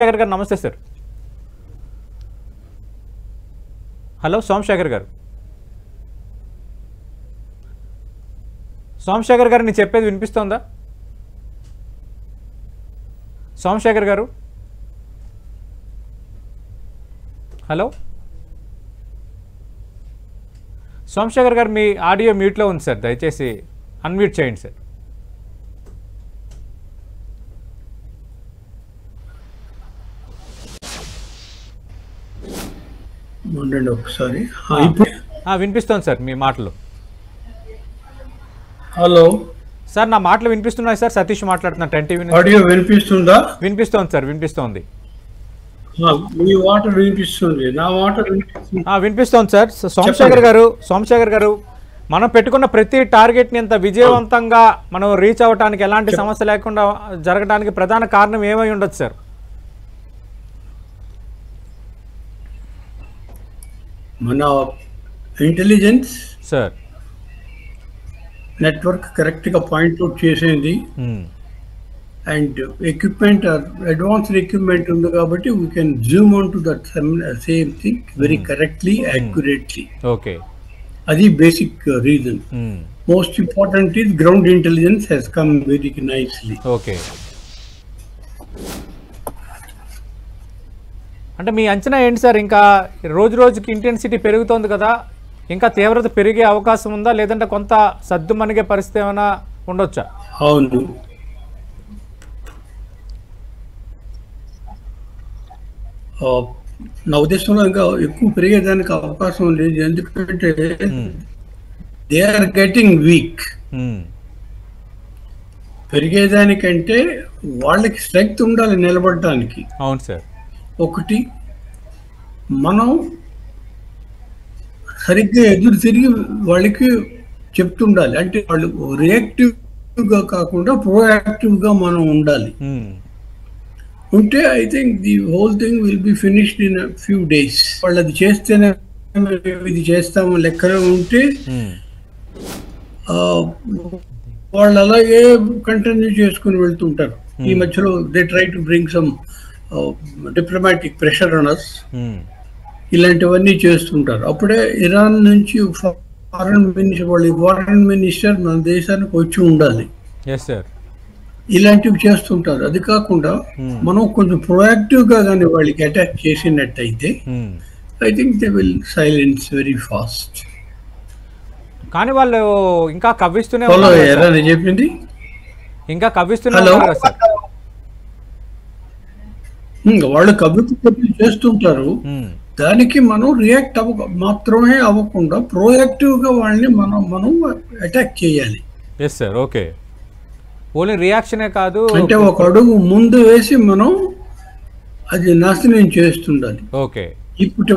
శేఖర్ గారు నమస్తే sir. Hello Somashekar గారు. సోమశేఖర్ గారు నేను చెప్పేది వినిపిస్తోందా? సోమశేఖర్ గారు హలో సోమశేఖర్ గారు మీ ఆడియో మ్యూట్లో ఉంది సార్, దయచేసి అన్మ్యూట్ చేయండి సార్. ఒకసారి వినిపిస్తోంది సార్ మీ మాటలు. హలో సార్ నా మాటలు వినిపిస్తున్నాయి సార్. సతీష్ మాట్లాడుతున్నా 10 TV. ఆడియో వినిపిస్తుందా? వినిపిస్తోంది సార్, వినిపిస్తోంది. మీ మాట వినిపిస్తుంది, నా మాట వినిపిస్తోంది సార్. సోమశేఖర్ గారు మనం పెట్టుకున్న ప్రతి టార్గెట్ని ఇంత విజయవంతంగా మనం రీచ్ అవ్వడానికి, ఎలాంటి సమస్య లేకుండా జరగడానికి ప్రధాన కారణం ఏమై ఉండొచ్చు సార్? మన ఇంటెలిజెన్స్ సార్, నెట్వర్క్ కరెక్ట్గా పాయింట్అవుట్ చేసేది అండ్ ఎక్విప్మెంట్ అడ్వాన్స్డ్ ఎక్విప్మెంట్ ఉంది కాబట్టి we can zoom on to that same thing very correctly, accurately. Okay, అది basic reason. Most important is ground intelligence has come very nicely. Okay, అంటే మీ అంచనా ఏంటి sir? ఇంకా రోజు రోజుకి ఇంటెన్సిటీ పెరుగుతోంది కదా, ఇంకా తీవ్రత పెరిగే అవకాశం ఉందా, లేదంటే కొంత సద్దుమణిగే పరిస్థితి ఏమైనా ఉండొచ్చా? అవును, నా ఉద్దేశంలో ఇంకా ఎక్కువ పెరిగేదానికి అవకాశం లేదు. ఎందుకంటే దే ఆర్ గెటింగ్ వీక్. పెరిగేదానికంటే వాళ్ళకి స్ట్రెంగ్త్ ఉండాలి నిలబడటానికి. అవును సార్. ఒకటి, మనం సరిగ్గా ఎదురు తిరిగి వాళ్ళకి చెప్తుండాలి. అంటే వాళ్ళు రియాక్టివ్గా కాకుండా ప్రోయాక్టివ్గా మనం ఉండాలి. ఉంటే I think the whole thing will be finished in few days. వాళ్ళు అది చేస్తేనే ఇది చేస్తాము లెక్కలో ఉంటే వాళ్ళు అలాగే కంటిన్యూ చేసుకుని వెళ్తుంటారు. ఈ మధ్యలో they try to bring some diplomatic pressure on us. ఇలాంటివన్నీ చేస్తుంటారు. అప్పుడే ఇరాన్ నుంచి ఫారెన్ మినిస్టర్ మన దేశానికి వచ్చి ఉండాలి. ఇలాంటివి చేస్తుంటారు. అది కాకుండా మనం కొంచెం ప్రొయాక్టివ్ గా కానీ వాళ్ళకి అటాక్ చేసినట్టయితే I think they will silence very fast. కానీ వాళ్ళు ఇంకా కవ్విస్తూనే చెప్పింది, ఇంకా కవ్విస్తూనే వాళ్ళు కవ్వింపు చేస్తుంటారు. దానికి మనం రియాక్ట్ మాత్రమే అవ్వకుండా ప్రోయాక్టివ్ గా వాళ్ళని మనం అటాక్ చేయాలి. ఓకే, ఓన్లీ రియాక్షనే కాదు, అంటే ఒక అడుగు ముందు వేసి మనం అది నాశనం చేస్తుండాలి. ఓకే, ఇప్పటి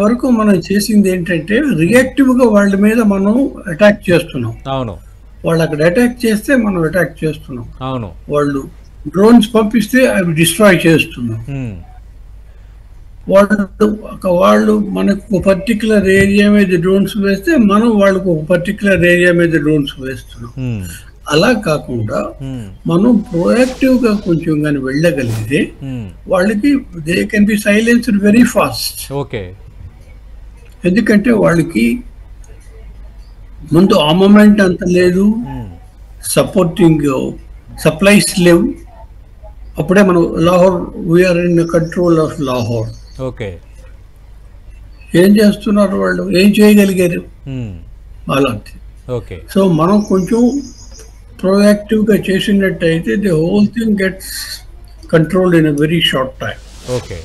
వరకు మనం చేసింది ఏంటంటే రియాక్టివ్ గా వాళ్ళ మీద మనం అటాక్ చేస్తున్నాం. అవును, వాళ్ళు అక్కడ అటాక్ చేస్తే మనం అటాక్ చేస్తున్నాం. అవును, వాళ్ళు డ్రోన్స్ పంపిస్తే అవి డిస్ట్రాయ్ చేస్తున్నాం. వాళ్ళు మనకు ఒక పర్టికులర్ ఏరియా మీద డ్రోన్స్ వేస్తే మనం వాళ్ళకు ఒక పర్టికులర్ ఏరియా మీద డ్రోన్స్ వేస్తున్నాం. అలా కాకుండా మనం ప్రోయాక్టివ్ గా కొంచెం కానీ వెళ్ళగలిగితే వాళ్ళకి they can be silenced very fast. Okay, ఎందుకంటే వాళ్ళకి ముందు ఆర్మమెంట్ అంత లేదు, సపోర్టింగ్ సప్లైస్ లేవు. అప్పుడే మనం Lahore, we are in control of Lahore. Okay, ఏం చేస్తున్నారు వాళ్ళు, ఏం చేయగలిగారు అలాంటి. ఓకే, సో మనం కొంచెం ప్రోయాక్టివ్ గా చేసినట్టయితే the whole thing gets control in a very short time. Okay,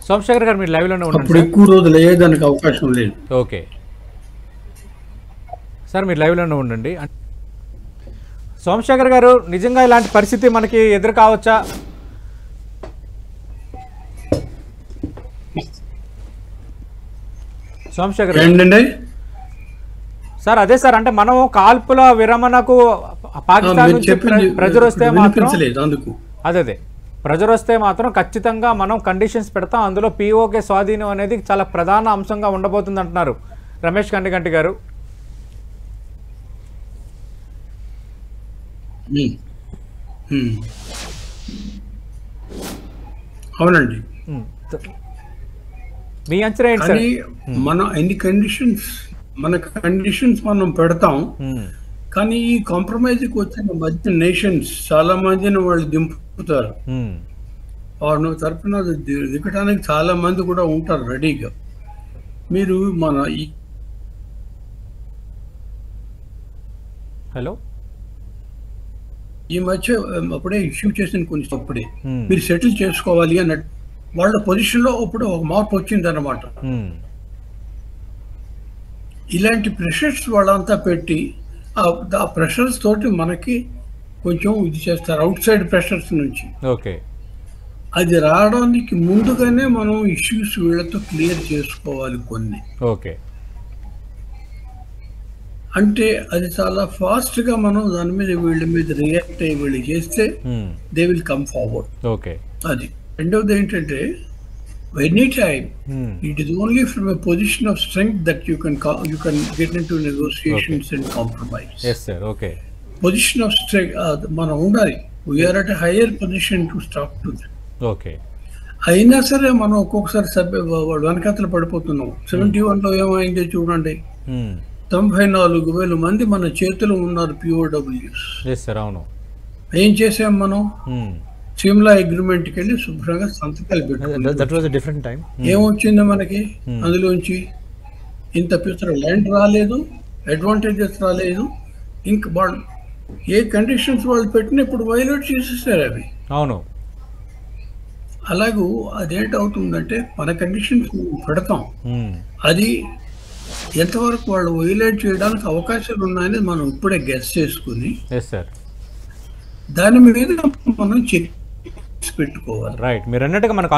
Somashekhar గారు మీరు లైవ్ లోనే ఉన్నారు. అప్పుడు ఎక్కువ రోజులు అయ్యేదానికి అవకాశం లేదు. ఓకే సార్, మీరు లైవ్ లోనే ఉండండి. సోమశేఖర్ గారు, నిజంగా ఇలాంటి పరిస్థితి మనకి ఎదురు కావచ్చా? సోమశేఖర్ ఏంటండి సార్? అదే సార్, అంటే మనం కాల్పుల విరమణకు పాకిస్తాన్ నుంచి ప్రెజర్ వస్తే మాత్రం అదే ప్రెజర్ వస్తే మాత్రం ఖచ్చితంగా మనం కండిషన్స్ పెడతాం. అందులో పిఓకే స్వాధీనం అనేది చాలా ప్రధాన అంశంగా ఉండబోతుంది అంటున్నారు రమేష్ కండిగంటి గారు. అవునండి. మీ అంచనా ఏంటి సార్? కానీ మనం ఎన్ని కండిషన్స్ మనం పెడతాం, కానీ ఈ కాంప్రమైజ్కి వచ్చిన మధ్య నేషన్స్ చాలా మందిని వాళ్ళు దింపుతారు. వాళ్ళ తరఫున దిగడానికి చాలా మంది కూడా ఉంటారు రెడీగా. మీరు మన ఈ మధ్య అప్పుడే ఇష్యూ చేసిన కొన్ని అప్పుడే మీరు సెటిల్ చేసుకోవాలి అన్నట్టు వాళ్ళ పొజిషన్లో అప్పుడు ఒక మార్పు వచ్చింది అన్నమాట. ఇలాంటి ప్రెషర్స్ వాళ్ళంతా పెట్టి ఆ ప్రెషర్స్ తోటి మనకి కొంచెం ఇది చేస్తారు, అవుట్ సైడ్ ప్రెషర్స్ నుంచి. ఓకే, అది రావడానికి ముందుగానే మనం ఇష్యూస్ వీళ్ళతో క్లియర్ చేసుకోవాలి కొన్ని. ఓకే, అంటే అది చాలా ఫాస్ట్ గా మనం దాని మీద వీళ్ళ మీద రియాక్ట్ అయ్యి వీళ్ళు చేస్తే they will come forward. Okay, అది రెండవది ఏంటంటే any time it is only from a position of strength that you can get into negotiations and compromise. Position of strength మనం ఉండాలి. We are at a higher position to stick to that. Okay, అయినా సరే మనం ఒక్కొక్కసారి వెనకతలు పడిపోతున్నాం. 71 లో ఏమైందో చూడండి, 94,000 మంది మన చేతిలో ఉన్నారు POWs. ఏం చేసాం మనం? సిమ్లా అగ్రిమెంట్కి వెళ్ళి శుభ్రంగా సంతకాలు పెట్టుకున్నాం. ఏమొచ్చింది మనకి అందులోంచి? ఇంత పిసర ల్యాండ్ రాలేదు, అడ్వాంటేజెస్ రాలేదు. ఇంకా వాళ్ళు ఏ కండిషన్స్ వాళ్ళు పెట్టిన ఇప్పుడు వైలేట్ చేసేసారు అవి. అవును, అలాగూ అదేంటవుతుందంటే మన కండిషన్స్ పెడతాం, అది ఎంతవరకు వాళ్ళు వైలేట్ చేయడానికి అవకాశాలు ఉన్నాయని మనం ఇప్పుడే గెస్ చేసుకుని దాని మీద మనం చెక్ పెట్టుకోవాలి. రైట్, మీరు అన్నట్టుగా మనకు